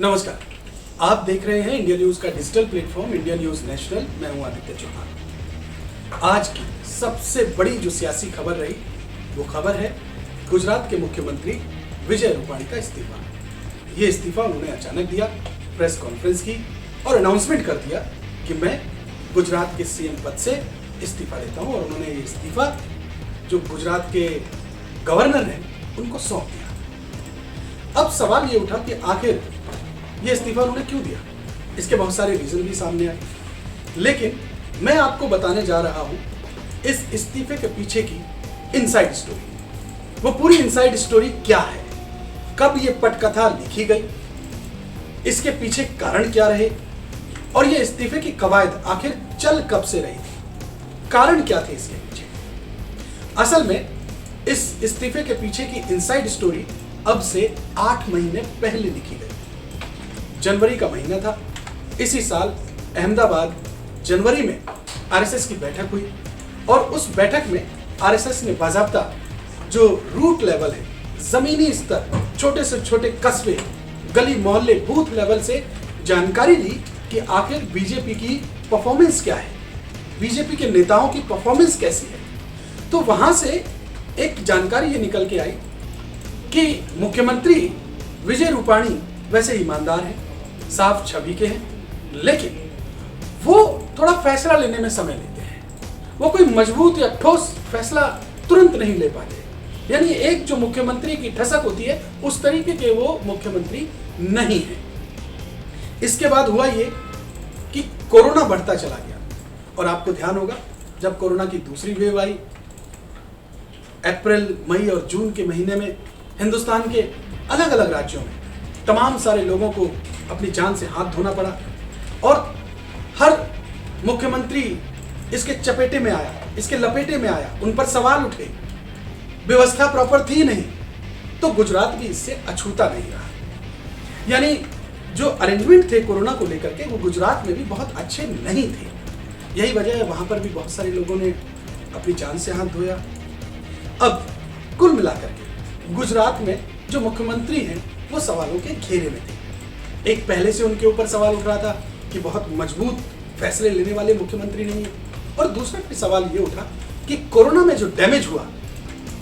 नमस्कार, आप देख रहे हैं इंडिया न्यूज का digital platform India news national. मैं हूं आदित्य चौहान। आज की सबसे बड़ी जो सियासी खबर रही वो खबर है गुजरात के मुख्यमंत्री विजय रूपाणी का इस्तीफा। ये इस्तीफा उन्होंने अचानक दिया, प्रेस कॉन्फ्रेंस की और अनाउंसमेंट कर दिया कि मैं गुजरात के सीएम पद से इस्तीफा देता हूं। और उन्होंने ये इस्तीफा जो गुजरात के गवर्नर हैं उनको सौंप दिया। अब सवाल ये उठा कि आखिर ये इस्तीफा उन्होंने क्यों दिया। इसके बहुत सारे रीजन भी सामने आए, लेकिन मैं आपको बताने जा रहा हूं इस इस्तीफे के पीछे की इनसाइड स्टोरी। वो पूरी इनसाइड स्टोरी क्या है, कब ये पटकथा लिखी गई, इसके पीछे कारण क्या रहे और ये इस्तीफे की कवायद आखिर चल कब से रही थी, कारण क्या थे इसके पीछे। असल में इस इस्तीफे के पीछे की इनसाइड स्टोरी अब से 8 महीने पहले लिखी गई। जनवरी का महीना था, इसी साल अहमदाबाद जनवरी में आरएसएस की बैठक हुई और उस बैठक में आरएसएस ने बाज़ाब्ता जो रूट लेवल है, जमीनी स्तर, छोटे से छोटे कस्बे, गली मोहल्ले, बूथ लेवल से जानकारी ली कि आखिर बीजेपी की परफॉर्मेंस क्या है, बीजेपी के नेताओं की परफॉर्मेंस कैसी है। तो वहां से एक जानकारी ये निकल के आई कि मुख्यमंत्री विजय रूपाणी वैसे ईमानदार हैं, साफ छवि के हैं, लेकिन वो थोड़ा फैसला लेने में समय लेते हैं। वो कोई मजबूत या ठोस फैसला तुरंत नहीं ले पाते, यानी एक जो मुख्यमंत्री की ठसक होती है उस तरीके के वो मुख्यमंत्री नहीं है। इसके बाद हुआ ये कि कोरोना बढ़ता चला गया और आपको ध्यान होगा जब कोरोना की दूसरी वेव आई अप्रैल, मई और जून के महीने में हिंदुस्तान के अलग अलग राज्यों में तमाम सारे लोगों को अपनी जान से हाथ धोना पड़ा और हर मुख्यमंत्री इसके चपेटे में आया, इसके लपेटे में आया, उन पर सवाल उठे, व्यवस्था प्रॉपर थी नहीं। तो गुजरात भी इससे अछूता नहीं रहा, यानी जो अरेंजमेंट थे कोरोना को लेकर के वो गुजरात में भी बहुत अच्छे नहीं थे। यही वजह है वहां पर भी बहुत सारे लोगों ने अपनी जान से हाथ धोया। अब कुल मिलाकर के गुजरात में जो मुख्यमंत्री हैं वो सवालों के घेरे में थे। एक पहले से उनके ऊपर सवाल उठ रहा था कि बहुत मजबूत फैसले लेने वाले मुख्यमंत्री नहीं है, और दूसरा भी सवाल ये उठा कि कोरोना में जो डैमेज हुआ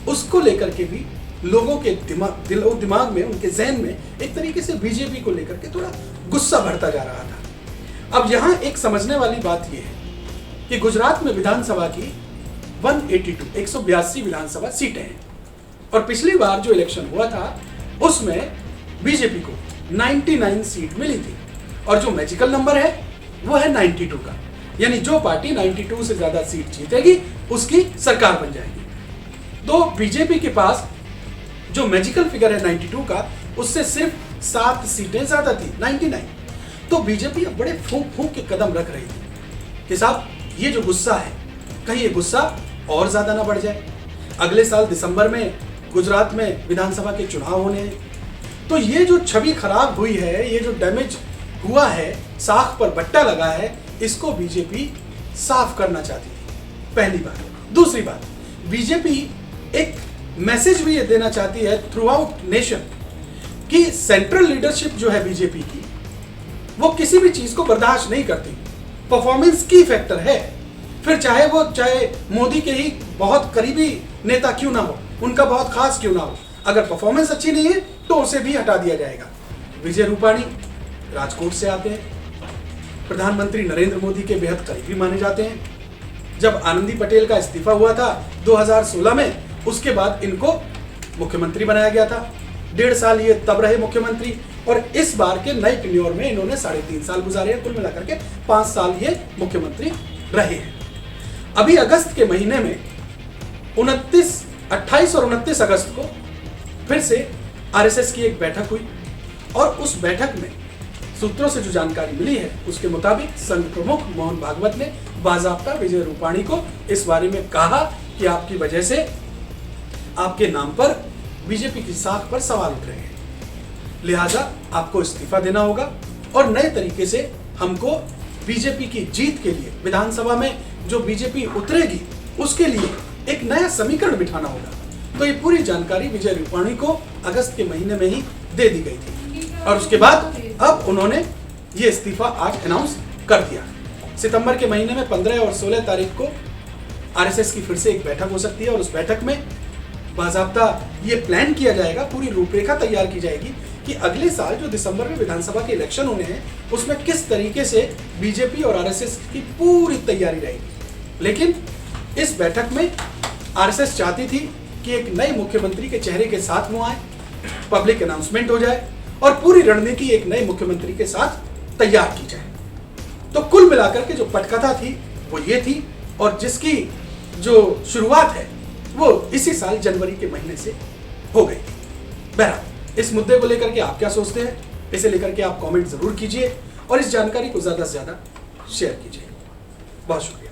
उसको लेकर के भी लोगों के दिमाग में, उनके जहन में एक तरीके से बीजेपी को लेकर के थोड़ा गुस्सा बढ़ता जा रहा था। अब यहाँ एक समझने वाली बात यह है कि गुजरात में विधानसभा की 182 विधानसभा सीटें हैं और पिछली बार जो इलेक्शन हुआ था उसमें बीजेपी को 99 सीट मिली थी और जो मैजिकल नंबर है वो है 92 का, यानी जो पार्टी 92 से ज्यादा सीट जीतेगी उसकी सरकार बन जाएगी। तो बीजेपी के पास जो मैजिकल फिगर है 92 का, उससे सिर्फ 7 सीटें ज्यादा थी, 99। तो बीजेपी अब बड़े फूंक फूंक के कदम रख रही थी कि साहब ये जो गुस्सा है कहीं ये गुस्सा और ज्यादा ना बढ़ जाए। अगले साल दिसंबर में गुजरात में विधानसभा के चुनाव होने हैं, तो ये जो छवि खराब हुई है, ये जो डैमेज हुआ है, साख पर बट्टा लगा है, इसको बीजेपी साफ करना चाहती थी, पहली बात। दूसरी बात, बीजेपी एक मैसेज भी ये देना चाहती है थ्रू आउट नेशन कि सेंट्रल लीडरशिप जो है बीजेपी की वो किसी भी चीज को बर्दाश्त नहीं करती। परफॉर्मेंस की फैक्टर है, फिर चाहे मोदी के ही बहुत करीबी नेता क्यों ना हो, उनका बहुत खास क्यों ना हो, अगर परफॉर्मेंस अच्छी नहीं है तो उसे भी हटा दिया जाएगा। विजय रूपाणी राजकोट से आते हैं, प्रधानमंत्री नरेंद्र मोदी के बेहद करीबी माने जाते हैं। जब आनंदी पटेल का इस्तीफा हुआ था 2016 में, उसके बाद इनको मुख्यमंत्री बनाया गया था। 1.5 साल ये तब रहे मुख्यमंत्री और इस बार के नए टेन्योर में इन्होंने 3.5 साल गुजारे हैं। कुल मिलाकर के 5 साल ये मुख्यमंत्री रहे हैं। अभी अगस्त के महीने में 28 और 29 अगस्त को फिर से आरएसएस की एक बैठक हुई और उस बैठक में सूत्रों से जो जानकारी मिली है उसके मुताबिक संघ प्रमुख मोहन भागवत ने बाज़ाब्ता विजय रूपाणी को इस बारे में कहा कि आपकी वजह से आपके नाम पर बीजेपी की साख पर सवाल उठ रहे हैं, लिहाजा आपको इस्तीफा देना होगा और नए तरीके से हमको बीजेपी की जीत के लिए विधानसभा में जो बीजेपी उतरेगी उसके लिए एक नया समीकरण बिठाना होगा। तो ये पूरी जानकारी विजय रूपाणी को अगस्त के महीने में ही दे दी गई थी और उसके बाद अब उन्होंने ये इस्तीफा आज अनाउंस कर दिया। सितंबर के महीने में 15 और 16 तारीख को आरएसएस की फिर से एक बैठक हो सकती है और उस बैठक में बाकायदा ये प्लान किया जाएगा, पूरी रूपरेखा तैयार की जाएगी कि अगले साल जो दिसंबर में विधानसभा के इलेक्शन होने हैं उसमें किस तरीके से बीजेपी और आरएसएस की पूरी तैयारी रहेगी। लेकिन इस बैठक में आरएसएस चाहती थी कि एक नए मुख्यमंत्री के चेहरे के साथ वो आए, पब्लिक अनाउंसमेंट हो जाए और पूरी रणनीति एक नए मुख्यमंत्री के साथ तैयार की जाए। तो कुल मिलाकर के जो पटकथा थी वो ये थी और जिसकी जो शुरुआत है वो इसी साल जनवरी के महीने से हो गई थी। बहरहाल इस मुद्दे को लेकर के आप क्या सोचते हैं, इसे लेकर के आप कमेंट जरूर कीजिए और इस जानकारी को ज्यादा से ज्यादा शेयर कीजिए। बहुत शुक्रिया।